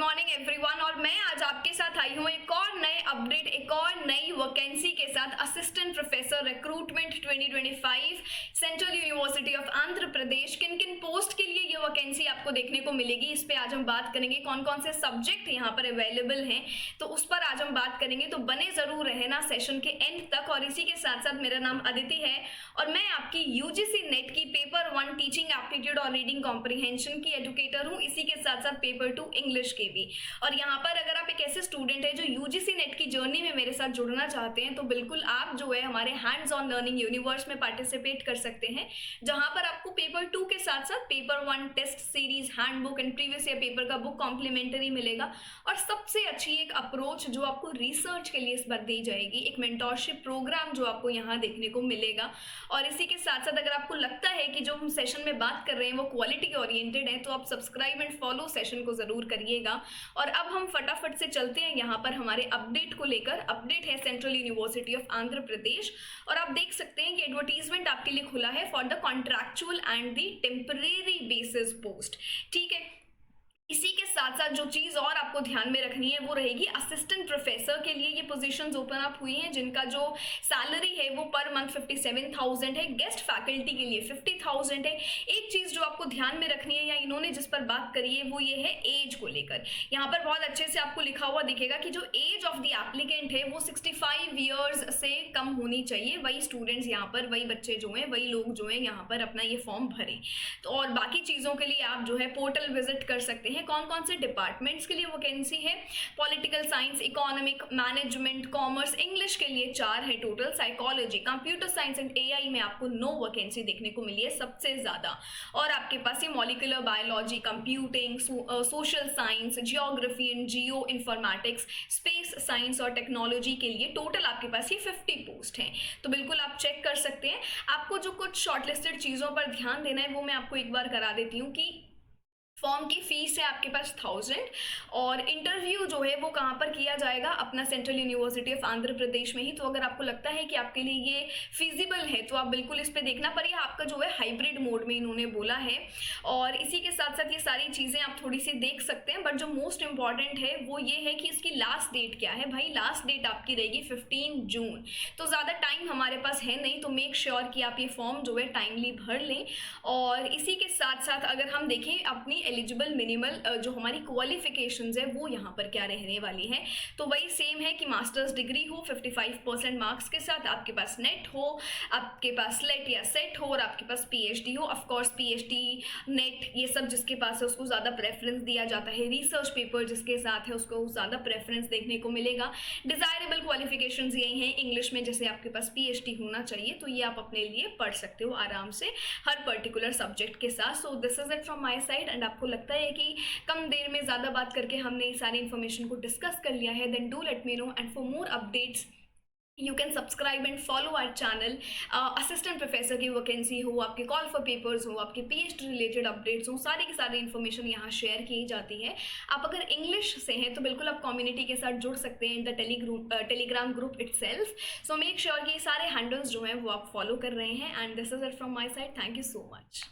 Morning everyone. और मैं आज आपके साथ आई हूँ एक और नए अपडेट, एक और नई वैकेंसी के साथ। Assistant professor recruitment 2025 central university of Andhra Pradesh. किन किन पोस्ट के लिए ये वैकेंसी आपको देखने को मिलेगी, इस पे आज हम बात करेंगे। कौन कौन से सब्जेक्ट यहाँ पर अवेलेबल हैं, तो उस पर आज हम बात करेंगे। तो बने जरूर रहना सेशन के एंड तक। और इसी के साथ साथ मेरा नाम अदिति है और मैं आपकी यूजीसी नेट की पेपर 1 टीचिंग एप्टीट्यूड और रीडिंग कॉम्प्रिहेंशन की एजुकेटर हूँ। इसी के साथ साथ पेपर 2 इंग्लिश के भी। और यहाँ पर अगर आप एक ऐसे स्टूडेंट है जो यूजीसी नेट की जर्नी में मेरे साथ जुड़ना चाहते हैं, तो बिल्कुल आप जो है हमारे हैंड्स ऑन लर्निंग यूनिवर्स में पार्टिसिपेट कर सकते हैं, जहां पर आपको पेपर 2 के साथ साथ paper 1 test series, handbook and previous year paper का बुक कॉम्प्लीमेंट्री मिलेगा। और सबसे अच्छी एक अप्रोच जो आपको रिसर्च के लिए इस बार दी जाएगी, एक मेंटोरशिप प्रोग्राम जो आपको यहाँ देखने को मिलेगा। और इसी के साथ साथ अगर आपको लगता है कि जो हम सेशन में बात कर रहे हैं वो क्वालिटी ओरिएंटेड है, तो आप सब्सक्राइब एंड फॉलो सेशन को जरूर करिएगा। और अब हम फटाफट से चलते हैं यहाँ पर हमारे अपडेट को लेकर। अपडेट है सेंट्रल यूनिवर्सिटी ऑफ आंध्र प्रदेश। और आप देख सकते हैं कि एडवर्टीजमेंट आपके लिए खुला है for the contractual and the temporary basis post. ठीक है, इसी के साथ साथ जो चीज और आपको ध्यान में रखनी है वो रहेगी, असिस्टेंट प्रोफेसर के लिए ये पोजीशंस ओपन अप हुई हैं, जिनका जो सैलरी है वो पर मंथ 57,000 है। गेस्ट फैकल्टी के लिए 50,000 है। एक चीज जो आपको ध्यान में रखनी है, या इन्होंने जिस पर बात करी है, वो ये है एज को लेकर। यहाँ पर बहुत अच्छे से आपको लिखा हुआ दिखेगा कि जो एज ऑफ द एप्लीकेंट है वो 65 ईयर्स से कम होनी चाहिए। वही स्टूडेंट्स यहाँ पर, वही बच्चे जो हैं, वही लोग जो हैं यहाँ पर अपना ये फॉर्म भरें। तो और बाकी चीजों के लिए आप जो है पोर्टल विजिट कर सकते हैं। कौन कौन से डिपार्टमेंट्स के लिए वैकेंसी है? Political science, economic, management, commerce, English के लिए 4 है total. Psychology, computer science and AI में आपको 9 वैकेंसी देखने को मिली है सबसे ज्यादा। और आपके पास ये molecular biology, computing, social science, geography and geo informatics, space science और टेक्नोलॉजी के लिए टोटल आपके पास ये 50 पोस्ट हैं। तो बिल्कुल आप चेक कर सकते हैं। आपको जो कुछ शॉर्टलिस्टेड चीजों पर ध्यान देना है वो मैं आपको एक बार करा देती हूँ कि फॉर्म की फीस है आपके पास 1000। और इंटरव्यू जो है वो कहाँ पर किया जाएगा? अपना सेंट्रल यूनिवर्सिटी ऑफ आंध्र प्रदेश में ही। तो अगर आपको लगता है कि आपके लिए ये फिजिबल है तो आप बिल्कुल इस पे देखना। पर ये आपका जो है हाइब्रिड मोड में इन्होंने बोला है। और इसी के साथ साथ ये सारी चीज़ें आप थोड़ी सी देख सकते हैं। बट जो मोस्ट इंपॉर्टेंट है वो ये है कि इसकी लास्ट डेट क्या है। भाई लास्ट डेट आपकी रहेगी 15 जून। तो ज़्यादा टाइम हमारे पास है नहीं, तो मेक श्योर कि आप ये फॉर्म जो है टाइमली भर लें। और इसी के साथ साथ अगर हम देखें अपनी एलिजिबल मिनिमल जो हमारी क्वालिफिकेशंस है वो यहाँ पर क्या रहने वाली है, तो वही सेम है कि मास्टर्स डिग्री हो 55% मार्क्स के साथ, आपके पास नेट हो, आपके पास लेट या सेट हो, और आपके पास पीएचडी हो। ऑफ कोर्स पीएचडी, नेट, ये सब जिसके पास है उसको ज़्यादा प्रेफरेंस दिया जाता है। रिसर्च पेपर जिसके साथ है उसको ज़्यादा प्रेफरेंस देखने को मिलेगा। डिज़ायरेबल क्वालिफिकेशंस यही हैं इंग्लिश में, जैसे आपके पास पीएचडी होना चाहिए। तो ये आप अपने लिए पढ़ सकते हो आराम से हर पर्टिकुलर सब्जेक्ट के साथ। So this is it from my side. And आपको लगता है कि कम देर में ज़्यादा बात करके हमने सारी इन्फॉर्मेशन को डिस्कस कर लिया है, then do let me know. And for more updates you can subscribe and follow our channel. Assistant professor की वैकेंसी हो, आपके कॉल फॉर पेपर्स हो, आपके पीएचडी रिलेटेड अपडेट्स हो, सारी की सारी इन्फॉर्मेशन यहाँ शेयर की जाती है। आप अगर इंग्लिश से हैं तो बिल्कुल आप कम्युनिटी के साथ जुड़ सकते हैं in the Telegram group itself. So make sure कि सारे हैंडल्स जो हैं वो आप फॉलो कर रहे हैं। And this is it from my side. Thank you so much.